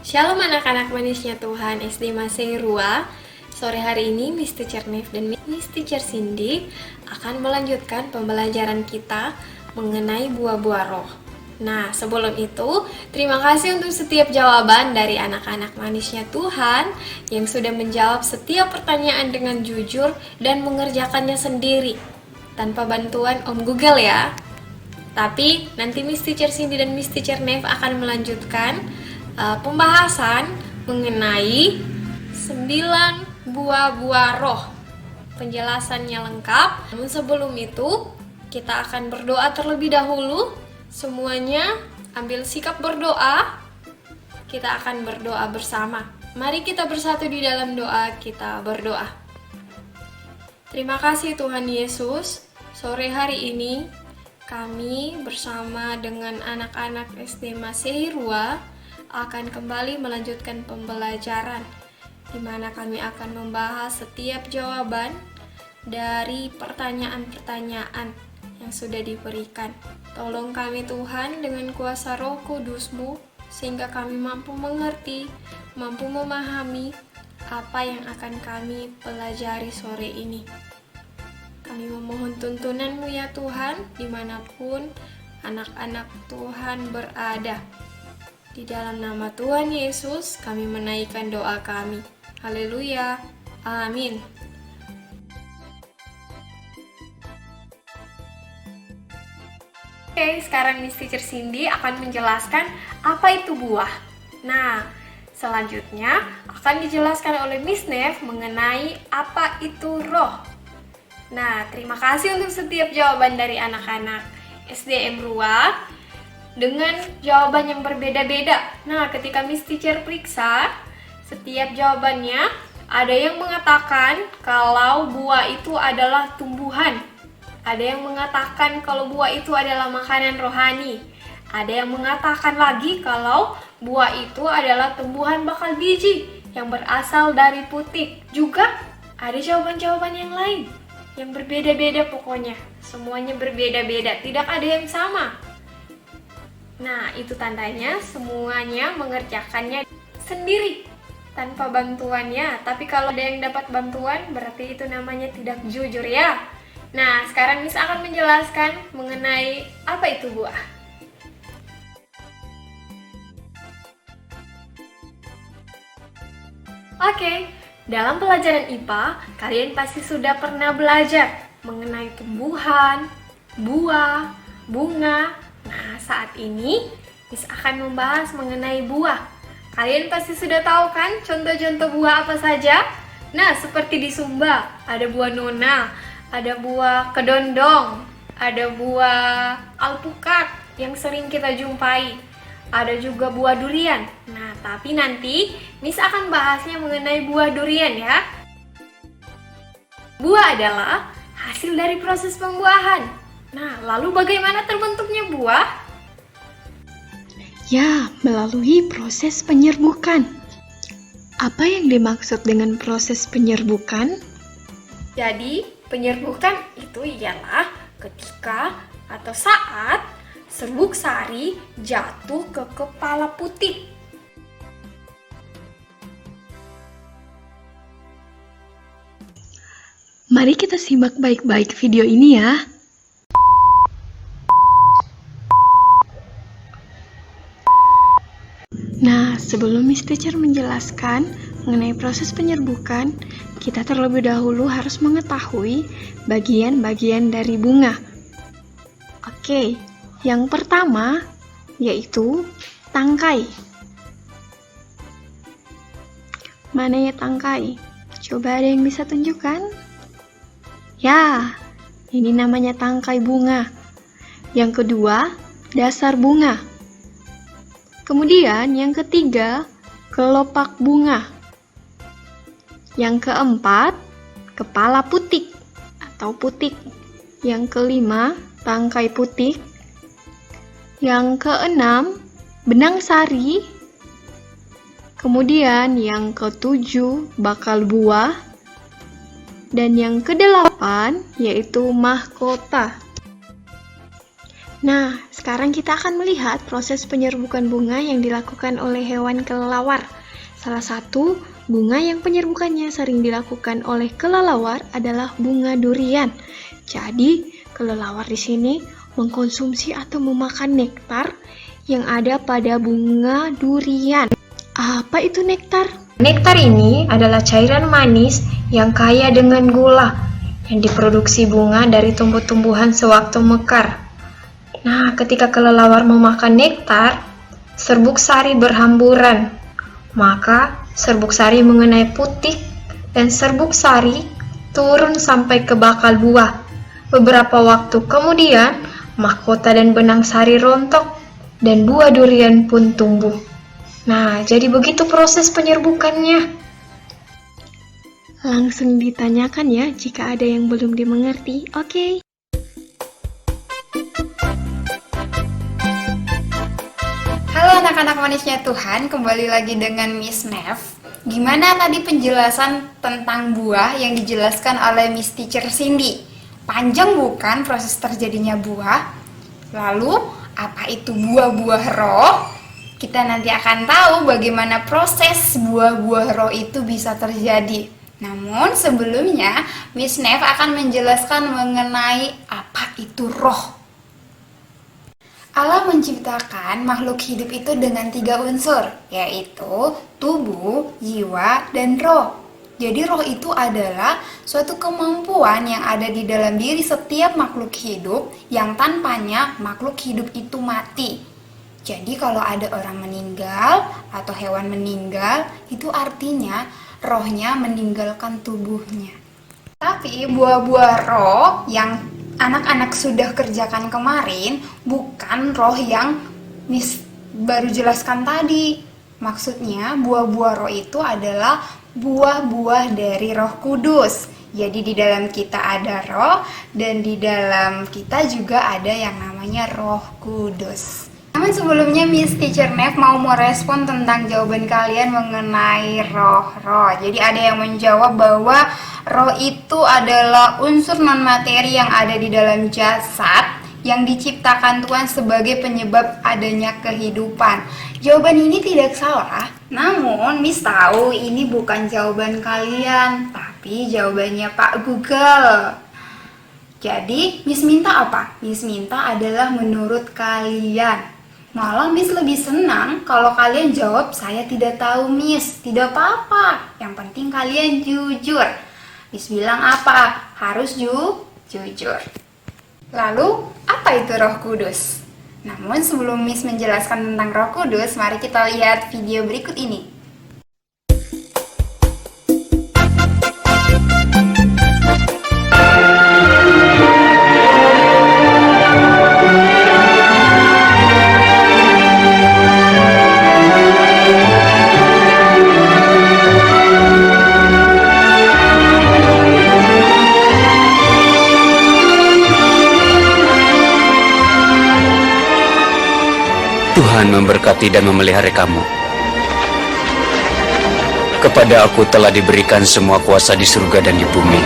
Shalom anak-anak manisnya Tuhan SD Masehirua. Sore hari ini Miss Teacher Nef dan Miss Teacher Cindy akan melanjutkan pembelajaran kita mengenai buah-buah roh. Nah, sebelum itu, terima kasih untuk setiap jawaban dari anak-anak manisnya Tuhan yang sudah menjawab setiap pertanyaan dengan jujur dan mengerjakannya sendiri tanpa bantuan Om Google ya. Tapi nanti Miss Teacher Cindy dan Miss Teacher Nef akan melanjutkan pembahasan mengenai 9 buah-buah roh. Penjelasannya lengkap. Namun sebelum itu, kita akan berdoa terlebih dahulu. Semuanya ambil sikap berdoa. Kita akan berdoa bersama. Mari kita bersatu di dalam doa, kita berdoa. Terima kasih Tuhan Yesus. Sore hari ini kami bersama dengan anak-anak SD Masehirua akan kembali melanjutkan pembelajaran di mana kami akan membahas setiap jawaban dari pertanyaan-pertanyaan yang sudah diberikan. Tolong kami Tuhan dengan kuasa Roh Kudus-Mu sehingga kami mampu mengerti, mampu memahami apa yang akan kami pelajari sore ini. Kami memohon tuntunan-Mu ya Tuhan, dimanapun anak-anak Tuhan berada. Di dalam nama Tuhan Yesus, kami menaikkan doa kami. Haleluya. Amin. Oke, sekarang Miss Teacher Cindy akan menjelaskan apa itu buah. Nah, selanjutnya akan dijelaskan oleh Miss Nef mengenai apa itu roh. Nah, terima kasih untuk setiap jawaban dari anak-anak SDM Rua dengan jawaban yang berbeda-beda. Nah, ketika Miss Teacher periksa, setiap jawabannya ada yang mengatakan kalau buah itu adalah tumbuhan. Ada yang mengatakan kalau buah itu adalah makanan rohani. Ada yang mengatakan lagi kalau buah itu adalah tumbuhan bakal biji yang berasal dari putik. Juga ada jawaban-jawaban yang lain yang berbeda-beda pokoknya. Semuanya berbeda-beda, tidak ada yang sama. Nah, itu tandanya semuanya mengerjakannya sendiri tanpa bantuannya. Tapi kalau ada yang dapat bantuan, berarti itu namanya tidak jujur ya. Nah, sekarang Miss akan menjelaskan mengenai apa itu buah. Oke, dalam pelajaran IPA, kalian pasti sudah pernah belajar mengenai tumbuhan, buah, bunga. Nah, saat ini Miss akan membahas mengenai buah. Kalian pasti sudah tahu kan contoh-contoh buah apa saja? Nah, seperti di Sumba, ada buah nona, ada buah kedondong, ada buah alpukat yang sering kita jumpai. Ada juga buah durian. Nah, tapi nanti Miss akan bahasnya mengenai buah durian ya. Buah adalah hasil dari proses pembuahan. Nah, lalu bagaimana terbentuknya buah? Ya, melalui proses penyerbukan. Apa yang dimaksud dengan proses penyerbukan? Jadi, penyerbukan itu ialah ketika atau saat serbuk sari jatuh ke kepala putik. Mari kita simak baik-baik video ini ya. Nah, sebelum Miss Teacher menjelaskan mengenai proses penyerbukan, kita terlebih dahulu harus mengetahui bagian-bagian dari bunga. Oke, yang pertama yaitu tangkai. Mana ya tangkai? Coba ada yang bisa tunjukkan? Ya, ini namanya tangkai bunga. Yang kedua, dasar bunga. Kemudian yang ketiga, kelopak bunga. Yang keempat, kepala putik atau putik. Yang kelima, tangkai putik. Yang keenam, benang sari. Kemudian yang ketujuh, bakal buah. Dan yang kedelapan, yaitu mahkota. Nah, sekarang kita akan melihat proses penyerbukan bunga yang dilakukan oleh hewan kelelawar. Salah satu bunga yang penyerbukannya sering dilakukan oleh kelelawar adalah bunga durian. Jadi, kelelawar di sini mengkonsumsi atau memakan nektar yang ada pada bunga durian. Apa itu nektar? Nektar ini adalah cairan manis yang kaya dengan gula yang diproduksi bunga dari tumbuh-tumbuhan sewaktu mekar. Nah, ketika kelelawar memakan nektar, serbuk sari berhamburan. Maka, serbuk sari mengenai putik dan serbuk sari turun sampai ke bakal buah. Beberapa waktu kemudian, mahkota dan benang sari rontok dan buah durian pun tumbuh. Nah, jadi begitu proses penyerbukannya. Langsung ditanyakan ya jika ada yang belum dimengerti. Oke. Halo anak-anak manisnya Tuhan, kembali lagi dengan Miss Nev. Gimana tadi penjelasan tentang buah yang dijelaskan oleh Miss Teacher Cindy? Panjang bukan proses terjadinya buah? Lalu, apa itu buah-buah roh? Kita nanti akan tahu bagaimana proses buah-buah roh itu bisa terjadi. Namun sebelumnya, Miss Nev akan menjelaskan mengenai apa itu roh. Allah menciptakan makhluk hidup itu dengan 3 unsur, yaitu tubuh, jiwa, dan roh. Jadi roh itu adalah suatu kemampuan yang ada di dalam diri setiap makhluk hidup yang tanpanya makhluk hidup itu mati. Jadi kalau ada orang meninggal atau hewan meninggal, itu artinya rohnya meninggalkan tubuhnya. Tapi buah-buah roh yang anak-anak sudah kerjakan kemarin bukan roh yang Miss baru jelaskan tadi. Maksudnya buah-buah roh itu adalah buah-buah dari Roh Kudus. Jadi di dalam kita ada roh dan di dalam kita juga ada yang namanya Roh Kudus. Namun sebelumnya Miss Teacher Nev mau merespon tentang jawaban kalian mengenai roh-roh. Jadi ada yang menjawab bahwa roh itu adalah unsur non-materi yang ada di dalam jasad yang diciptakan Tuhan sebagai penyebab adanya kehidupan. Jawaban ini tidak salah, namun Miss tahu ini bukan jawaban kalian, tapi jawabannya Pak Google. Jadi Miss minta apa? Miss minta adalah menurut kalian. Malah Miss lebih senang kalau kalian jawab saya tidak tahu Miss. Tidak apa-apa, yang penting kalian jujur. Miss bilang apa? Harus jujur. Lalu, apa itu Roh Kudus? Namun sebelum Miss menjelaskan tentang Roh Kudus, mari kita lihat video berikut ini. Tuhan memberkati dan memelihara kamu. Kepada aku telah diberikan semua kuasa di surga dan di bumi.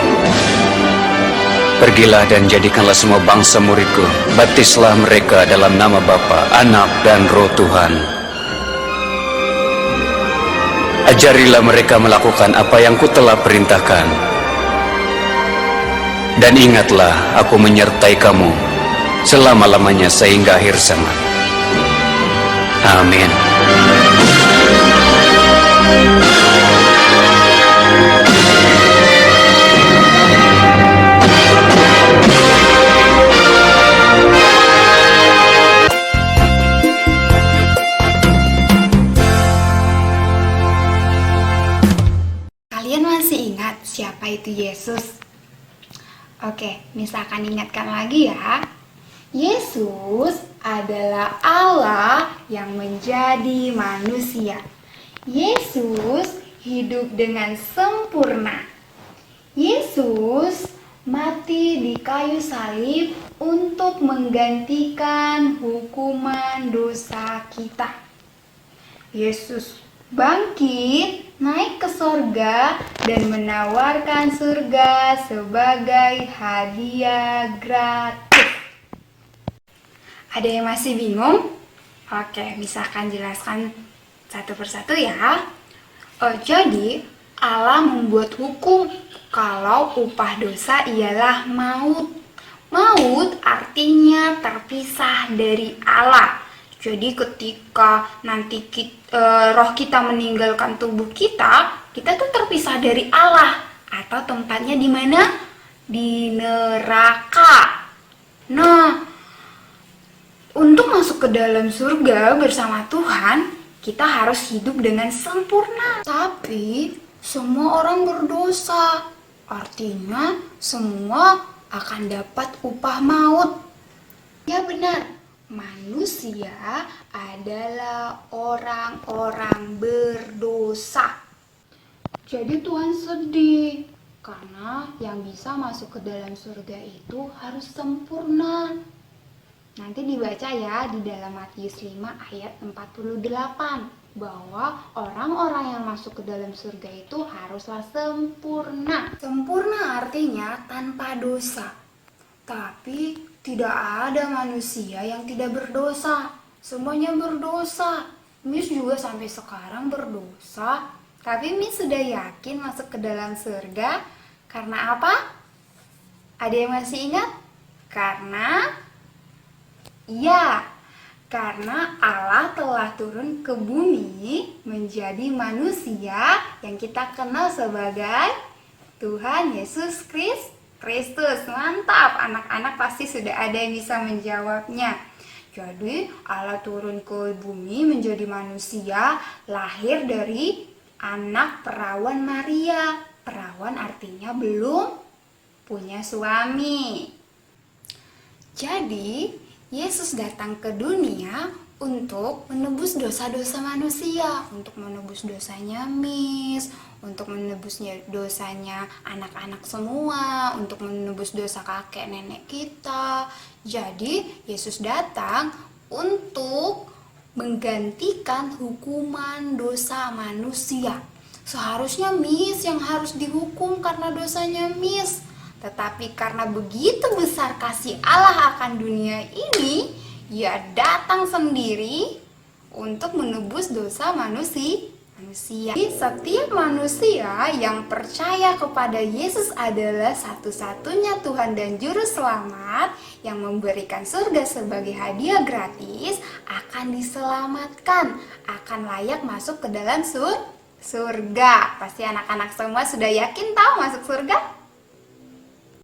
Pergilah dan jadikanlah semua bangsa muridku. Baptislah mereka dalam nama Bapa, Anak, dan Roh Tuhan. Ajarilah mereka melakukan apa yang ku telah perintahkan. Dan ingatlah, aku menyertai kamu selama-lamanya sehingga akhir zaman. Amin. Kalian masih ingat siapa itu Yesus? Oke, Miss akan ingatkan lagi ya. Yesus adalah Allah yang menjadi manusia. Yesus hidup dengan sempurna. Yesus mati di kayu salib untuk menggantikan hukuman dosa kita. Yesus bangkit, naik ke sorga, dan menawarkan surga sebagai hadiah gratis. Ada yang masih bingung? Oke, bisa akan jelaskan satu persatu ya. Jadi, Allah membuat hukum kalau upah dosa ialah maut. Maut artinya terpisah dari Allah. Jadi ketika nanti roh kita meninggalkan tubuh kita tuh terpisah dari Allah. Atau tempatnya di mana? Di neraka. Nah, untuk masuk ke dalam surga bersama Tuhan, kita harus hidup dengan sempurna. Tapi semua orang berdosa. Artinya semua akan dapat upah maut. Ya benar, manusia adalah orang-orang berdosa. Jadi Tuhan sedih karena yang bisa masuk ke dalam surga itu harus sempurna. Nanti dibaca ya di dalam Matius 5 ayat 48 bahwa orang-orang yang masuk ke dalam surga itu haruslah sempurna. Sempurna artinya tanpa dosa. Tapi tidak ada manusia yang tidak berdosa. Semuanya berdosa. Miss juga sampai sekarang berdosa. Tapi Miss sudah yakin masuk ke dalam surga. Karena apa? Ada yang masih ingat? Karena Allah telah turun ke bumi menjadi manusia yang kita kenal sebagai Tuhan Yesus Kristus. Mantap, anak-anak pasti sudah ada yang bisa menjawabnya. Jadi Allah turun ke bumi menjadi manusia, lahir dari anak perawan Maria. Perawan artinya belum punya suami. Jadi Yesus datang ke dunia untuk menebus dosa-dosa manusia, untuk menebus dosanya Miss, untuk menebus dosanya anak-anak semua, untuk menebus dosa kakek nenek kita. Jadi Yesus datang untuk menggantikan hukuman dosa manusia. Seharusnya Miss yang harus dihukum karena dosanya Miss. Tetapi karena begitu besar kasih Allah akan dunia ini, Ia datang sendiri untuk menebus dosa manusia. Setiap manusia yang percaya kepada Yesus adalah satu-satunya Tuhan dan Juru Selamat yang memberikan surga sebagai hadiah gratis, akan diselamatkan, akan layak masuk ke dalam surga. Pasti anak-anak semua sudah yakin tahu masuk surga?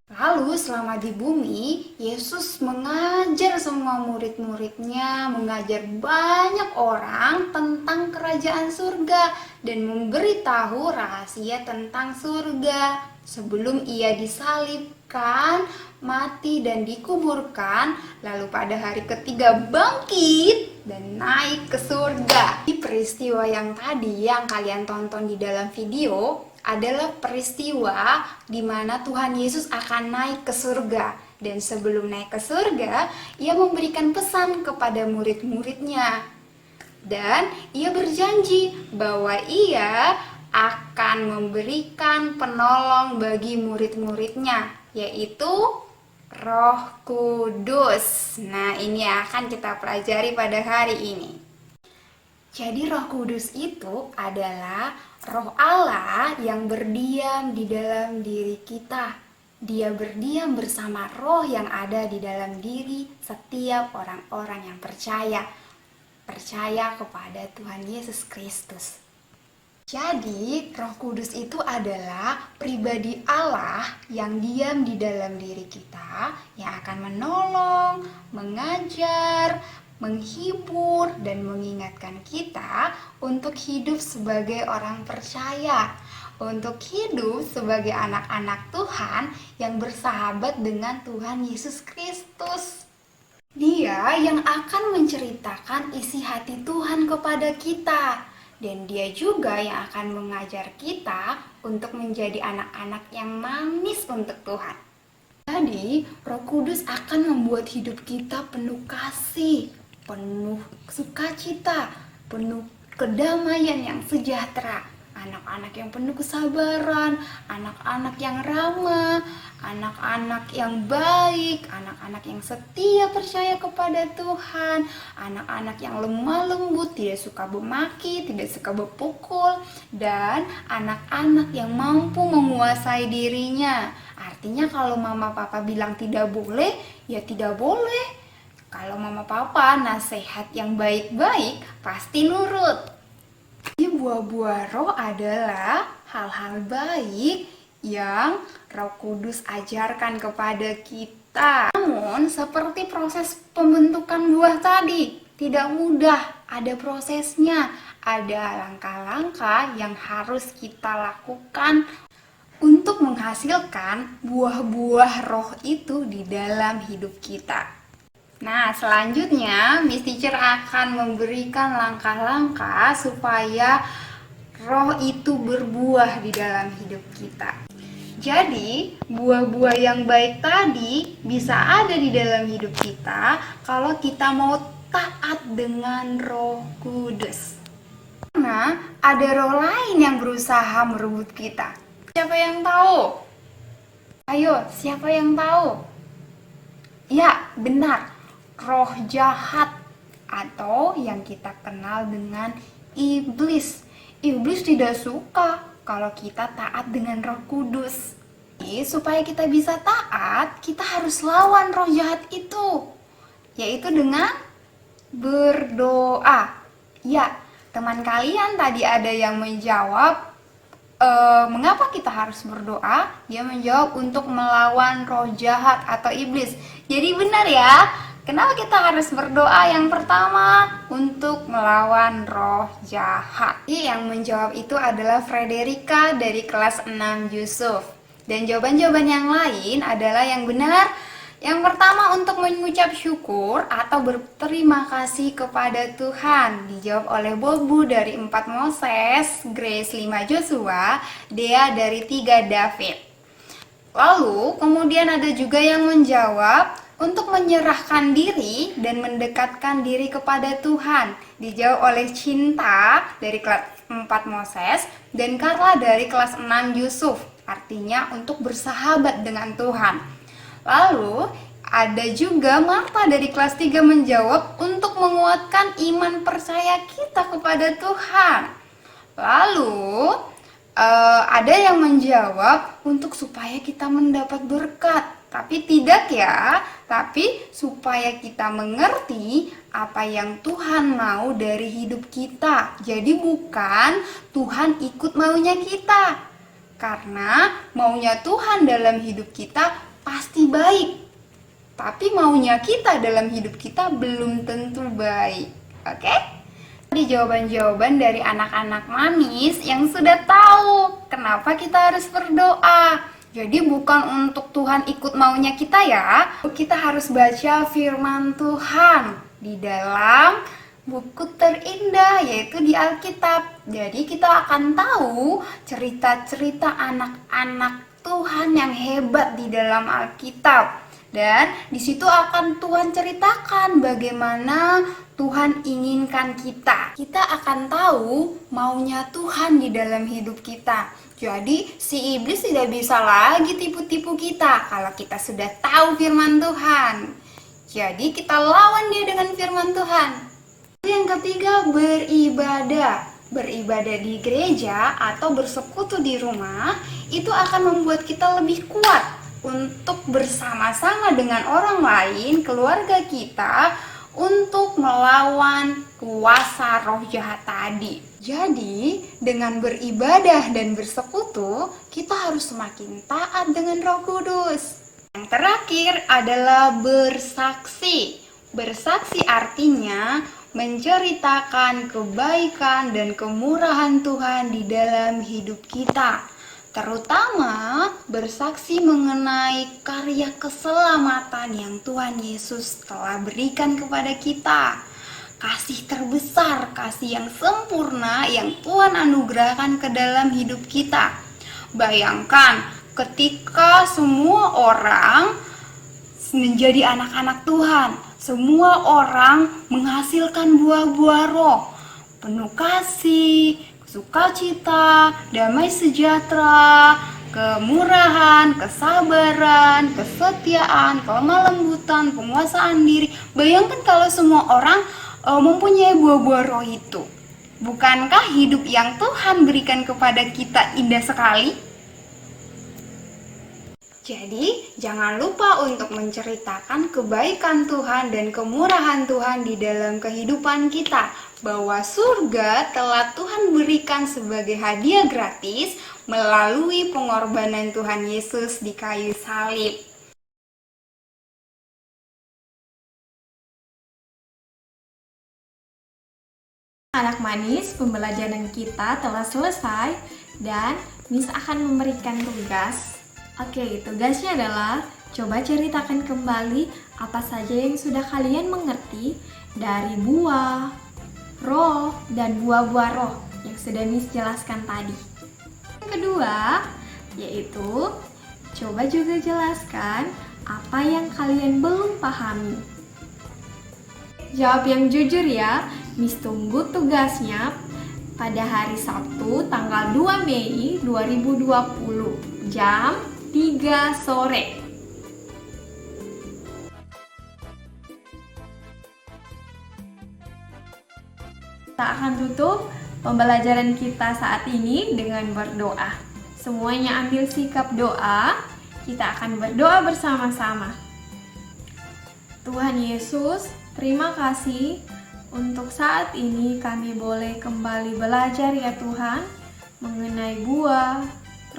Lalu selama di bumi, Yesus mengajar semua murid-muridnya, mengajar banyak orang tentang kerajaan surga dan memberitahu rahasia tentang surga. Sebelum Ia disalibkan, mati dan dikuburkan, lalu pada hari ketiga bangkit dan naik ke surga. Di peristiwa yang tadi yang kalian tonton di dalam video adalah peristiwa di mana Tuhan Yesus akan naik ke surga. Dan sebelum naik ke surga, Ia memberikan pesan kepada murid-muridnya. Dan Ia berjanji bahwa Ia akan memberikan penolong bagi murid-muridnya, yaitu Roh Kudus. Nah, ini akan kita pelajari pada hari ini. Jadi Roh Kudus itu adalah Roh Allah yang berdiam di dalam diri kita. Dia berdiam bersama roh yang ada di dalam diri setiap orang-orang yang percaya kepada Tuhan Yesus Kristus. Jadi, Roh Kudus itu adalah pribadi Allah yang diam di dalam diri kita, yang akan menolong, mengajar, menghibur, dan mengingatkan kita untuk hidup sebagai orang percaya, untuk hidup sebagai anak-anak Tuhan yang bersahabat dengan Tuhan Yesus Kristus. Dia yang akan menceritakan isi hati Tuhan kepada kita. Dan Dia juga yang akan mengajar kita untuk menjadi anak-anak yang manis untuk Tuhan. Jadi, Roh Kudus akan membuat hidup kita penuh kasih, penuh sukacita, penuh kedamaian yang sejahtera. anak-anak yang penuh kesabaran, anak-anak yang ramah, anak-anak yang baik, anak-anak yang setia percaya kepada Tuhan, anak-anak yang lemah lembut, tidak suka memaki, tidak suka berpukul, dan anak-anak yang mampu menguasai dirinya. Artinya kalau mama papa bilang tidak boleh, ya tidak boleh. Kalau mama papa nasihat yang baik-baik, pasti nurut. Buah-buah roh adalah hal-hal baik yang Roh Kudus ajarkan kepada kita. Namun, seperti proses pembentukan buah tadi, tidak mudah, ada prosesnya, ada langkah-langkah yang harus kita lakukan untuk menghasilkan buah-buah roh itu di dalam hidup kita. Nah, selanjutnya Miss Teacher akan memberikan langkah-langkah supaya roh itu berbuah di dalam hidup kita. Jadi, buah-buah yang baik tadi bisa ada di dalam hidup kita kalau kita mau taat dengan Roh Kudus. Karena ada roh lain yang berusaha merebut kita. Siapa yang tahu? Ayo, siapa yang tahu? Ya, benar. Roh jahat atau yang kita kenal dengan iblis. Iblis tidak suka kalau kita taat dengan Roh Kudus. Jadi, supaya kita bisa taat, kita harus lawan roh jahat itu, yaitu dengan berdoa. Ya, teman kalian tadi ada yang menjawab, mengapa kita harus berdoa? Dia menjawab untuk melawan roh jahat atau iblis. Jadi benar ya. Kenapa kita harus berdoa? Yang pertama, untuk melawan roh jahat. Yang menjawab itu adalah Frederika dari kelas 6 Yusuf. Dan jawaban-jawaban yang lain adalah yang benar. Yang pertama, untuk mengucap syukur atau berterima kasih kepada Tuhan. Dijawab oleh Bobu dari 4 Moses, Grace 5 Joshua, Dea dari 3 David. Lalu, kemudian ada juga yang menjawab untuk menyerahkan diri dan mendekatkan diri kepada Tuhan. Dijawab oleh Cinta dari kelas 4 Moses dan Carla dari kelas 6 Yusuf. Artinya untuk bersahabat dengan Tuhan. Lalu ada juga Marta dari kelas 3 menjawab untuk menguatkan iman percaya kita kepada Tuhan. Lalu ada yang menjawab untuk supaya kita mendapat berkat. Tapi tidak ya, tapi supaya kita mengerti apa yang Tuhan mau dari hidup kita. Jadi bukan Tuhan ikut maunya kita. Karena maunya Tuhan dalam hidup kita pasti baik. Tapi maunya kita dalam hidup kita belum tentu baik. Oke? Di jawaban-jawaban dari anak-anak manis yang sudah tahu kenapa kita harus berdoa. Jadi bukan untuk Tuhan ikut maunya kita ya. Kita harus baca firman Tuhan di dalam buku terindah yaitu di Alkitab. Jadi kita akan tahu cerita-cerita anak-anak Tuhan yang hebat di dalam Alkitab. Dan di situ akan Tuhan ceritakan bagaimana Tuhan inginkan kita. Kita akan tahu maunya Tuhan di dalam hidup kita. Jadi si iblis tidak bisa lagi tipu-tipu kita kalau kita sudah tahu firman Tuhan. Jadi kita lawan dia dengan firman Tuhan. Yang ketiga, beribadah. Beribadah di gereja atau bersekutu di rumah itu akan membuat kita lebih kuat untuk bersama-sama dengan orang lain, keluarga kita, untuk melawan kuasa roh jahat tadi. Jadi, dengan beribadah dan bersekutu, kita harus semakin taat dengan Roh Kudus. Yang terakhir adalah bersaksi. Bersaksi artinya menceritakan kebaikan dan kemurahan Tuhan di dalam hidup kita. Terutama bersaksi mengenai karya keselamatan yang Tuhan Yesus telah berikan kepada kita. Kasih terbesar, kasih yang sempurna yang Tuhan anugerahkan ke dalam hidup kita. Bayangkan ketika semua orang menjadi anak-anak Tuhan, semua orang menghasilkan buah-buah roh, penuh kasih, sukacita, damai sejahtera, kemurahan, kesabaran, kesetiaan, kelemah lembutan, penguasaan diri. Bayangkan kalau semua orang mempunyai buah-buah roh itu. Bukankah hidup yang Tuhan berikan kepada kita indah sekali? Jadi, jangan lupa untuk menceritakan kebaikan Tuhan dan kemurahan Tuhan di dalam kehidupan kita. Bahwa surga telah Tuhan berikan sebagai hadiah gratis melalui pengorbanan Tuhan Yesus di kayu salib. Anak manis, pembelajaran kita telah selesai dan Miss akan memberikan tugas. Oke, tugasnya adalah coba ceritakan kembali apa saja yang sudah kalian mengerti dari buah, roh, dan buah-buah roh yang sudah Miss jelaskan tadi. Yang kedua, yaitu coba juga jelaskan apa yang kalian belum pahami. Jawab yang jujur ya, Miss tunggu tugasnya pada hari Sabtu tanggal 2 Mei 2020 jam 3 sore. Kita akan tutup pembelajaran kita saat ini dengan berdoa. Semuanya ambil sikap doa, kita akan berdoa bersama-sama. Tuhan Yesus, terima kasih untuk saat ini kami boleh kembali belajar ya Tuhan mengenai buah,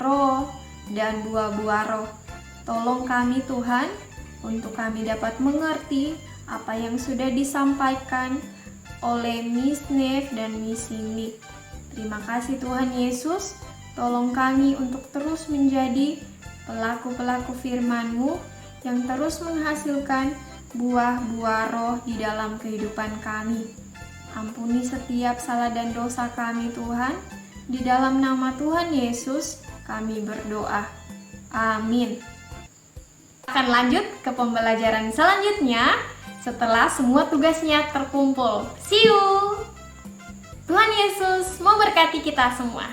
roh, dan buah-buah roh. Tolong kami Tuhan untuk kami dapat mengerti apa yang sudah disampaikan oleh Miss Nef dan Miss Cindy. Terima kasih Tuhan Yesus, tolong kami untuk terus menjadi pelaku-pelaku firman-Mu yang terus menghasilkan buah-buah roh di dalam kehidupan kami. Ampuni setiap salah dan dosa kami Tuhan. Di dalam nama Tuhan Yesus kami berdoa. Amin. Akan lanjut ke pembelajaran selanjutnya setelah semua tugasnya terkumpul. See you. Tuhan Yesus memberkati kita semua.